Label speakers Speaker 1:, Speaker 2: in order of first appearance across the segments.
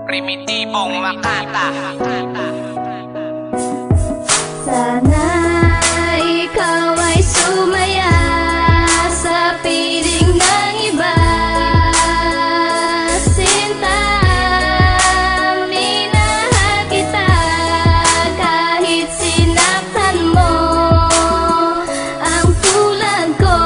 Speaker 1: Primitibong Makata.
Speaker 2: Sana ikaw ay sumaya sa piling ng iba. Sinta, minahal kita kahit sinaktan mo. Ang tulad ko,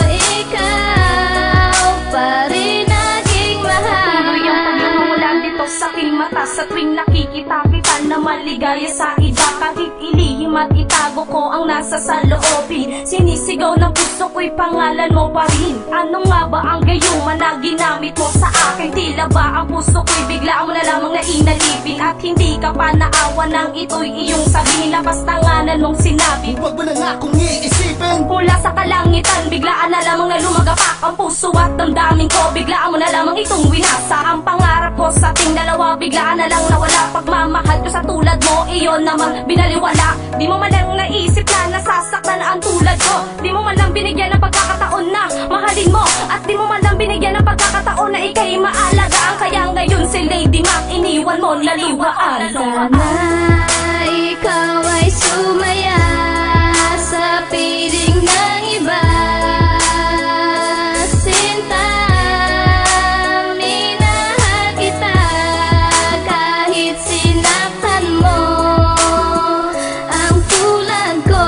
Speaker 2: ikaw pa rin aking mahal.
Speaker 3: Tuloy ang pagmamula dito sa aking mata sa tuwing nakikita kita na maligaya sa iba. Kahit ilihim at itago ko ang nasa saloobin, sinisigaw ng puso ko'y pangalan mo pa rin. Ano nga ba ang gayuma na ginamit mo sa akin? Tila ba ang puso ko'y bigla mo na lamang na inalipin, at hindi ka pa naawa nang ito'y iyong sabihin. Labas na nga na nung sinabi,
Speaker 4: huwag mo na nga kong iisipin.
Speaker 3: mula sa kalangitan, biglaan na lamang na lumagapak ang puso at damdamin ko. Biglaan mo na lamang itong winasa ang pangarap ko sa ating dalawa. Biglaan na lang nawala pagmamahal ko sa tulad mo, iyon naman binaliwala. Di mo man lang naisip na nasasaktan ang tulad ko. Di mo man lang binigyan ng pagkakataon na mahalin mo, at di mo man lang binigyan ng pagkakataon na ika'y maalagaan. Kaya ngayon si Lady Mac iniwan mo naliwaan.
Speaker 2: Sana ikaw ay sumaya sa piling ng iba. Sinta, minahal kita kahit sinaktan mo. Ang tulad ko,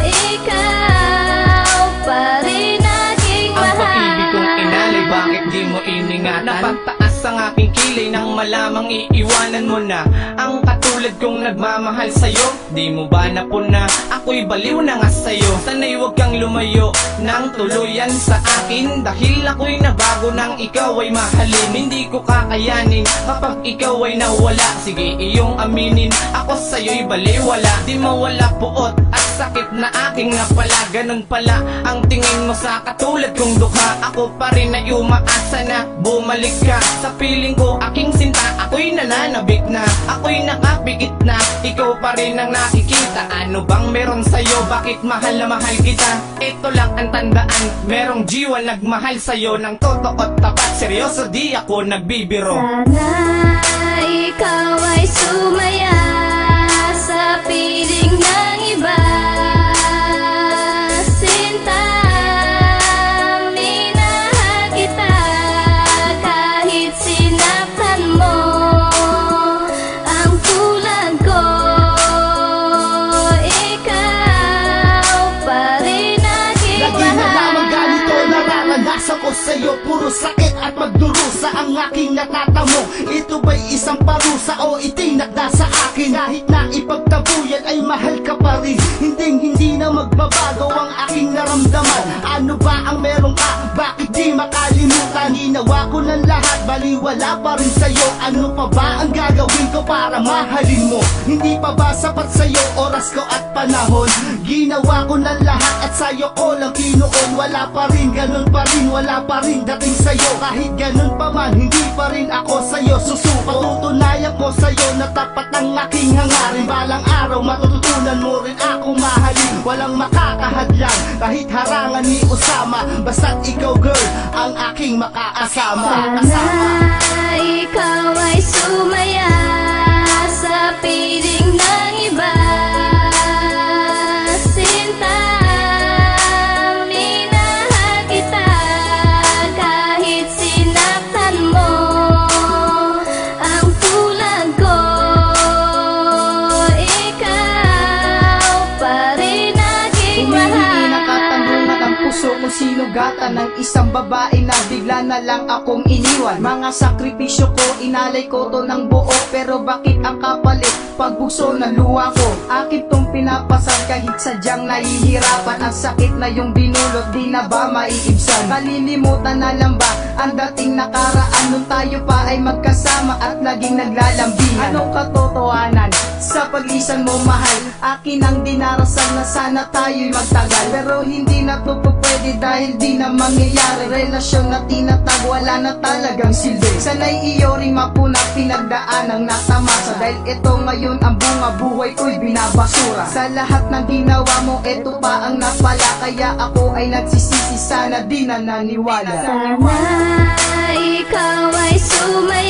Speaker 2: ikaw pa rin aking
Speaker 1: Ang
Speaker 2: mahal.
Speaker 1: pag-ibig kong inalay, bakit di mo iningatan? Napagtaas ang aking kilay nang malamang iiwanan mo na ang katulad kong nagmamahal sa'yo. Di mo ba napuna? Ako'y baliw na nga sa'yo. Sana'y huwag kang lumayo nang tuluyan sa akin, dahil ako'y nabago nang ikaw ay mahalin. Hindi ko kakayanin kapag ikaw ay nawala. Sige, iyong aminin, ako sa'yo'y baliwala. Di mawala puot at sakit na aking napala. Ganun pala ang tingin mo sa katulad kong dukha. Ako pa rin ay umaasa na bumalik ka sa piling ko, aking sinta. Ako'y nananabik na, ako'y nakapikit na, ikaw pa rin ang nakikita. Ano bang meron sa'yo? Bakit mahal na mahal kita? Ito lang ang tandaan, merong jiwa nagmahal sa'yo ng totoo at tapat. Seryoso, di ako nagbibiro.
Speaker 2: Sana ikaw ay sumaya sa piling ng iba. Sinta, minahal kita kahit sinaktan mo. Ang tulad ko, ikaw pa rin aking
Speaker 4: Lagi na lamang
Speaker 2: mahal.
Speaker 4: ganito nararanasan ko sa'yo. Puro sakit at magdurusa ang aking natatamo. Ito ba'y isang parusa o itinakda sa akin? Kahit na ipagtabuyan ay mahal ka pa rin. Hindi na magbabago ang aking naramdaman. Ano ba ang meron ka? Bakit di makalimutan? Ginawa ko ng lahat, baliwala pa rin sa'yo. Ano pa ba ang gagawin ko para mahalin mo? Hindi pa ba sapat sa'yo oras ko at panahon? Ginawa ko ng lahat at sa'yo ko lang kinuon. Wala pa rin, ganun pa rin, wala pa rin dating sa'yo. Kahit ganun pa man, hindi pa rin ako sa'yo susuko. Patutunayan ko sa'yo na tapat ang aking hangarin. Balang araw matututunan mo rin ako mahalin. Walang makakahadlang kahit harangan ni Osama. Basta't ikaw girl, ang aking makaasama.
Speaker 2: Sana ikaw ay sumaya sa piling ng iba. Sinta, minahal kita kahit sinaktan mo. Ang tulad ko, ikaw pa rin aking
Speaker 5: Hindi nakatanong
Speaker 2: mahal.
Speaker 5: ang puso kung sinugatan ng isang babae na bigla na lang akong iniwan. Mga sakripisyo ko, inalay ko to ng buo, pero bakit ang kapalit? Pagbukso ng luha ko, akin tong pinapasal kahit sadyang nahihirapan. Ang sakit na yung dinulot, di na ba maiibsan? Kalilimutan na lang ba ang dating nakaraan nung tayo pa ay magkasama at naging naglalambihan? Anong katotohanan sa paglisan mo mahal? Akin ang dinarasal na sana tayo'y magtagal, pero hindi na to pwede Bakit? Dahil di na mangyayari. Relasyon na tinatag, wala na talagang silbi. Sana'y iyo ring mapuna, pinagdaan ang natamasa. Dahil ito ngayon ang bunga, buhay ko'y binabasura. Sa lahat ng ginawa mo, ito pa ang napala. Kaya ako ay nagsisisi, sana di na naniwala.
Speaker 2: Sana ikaw ay sumay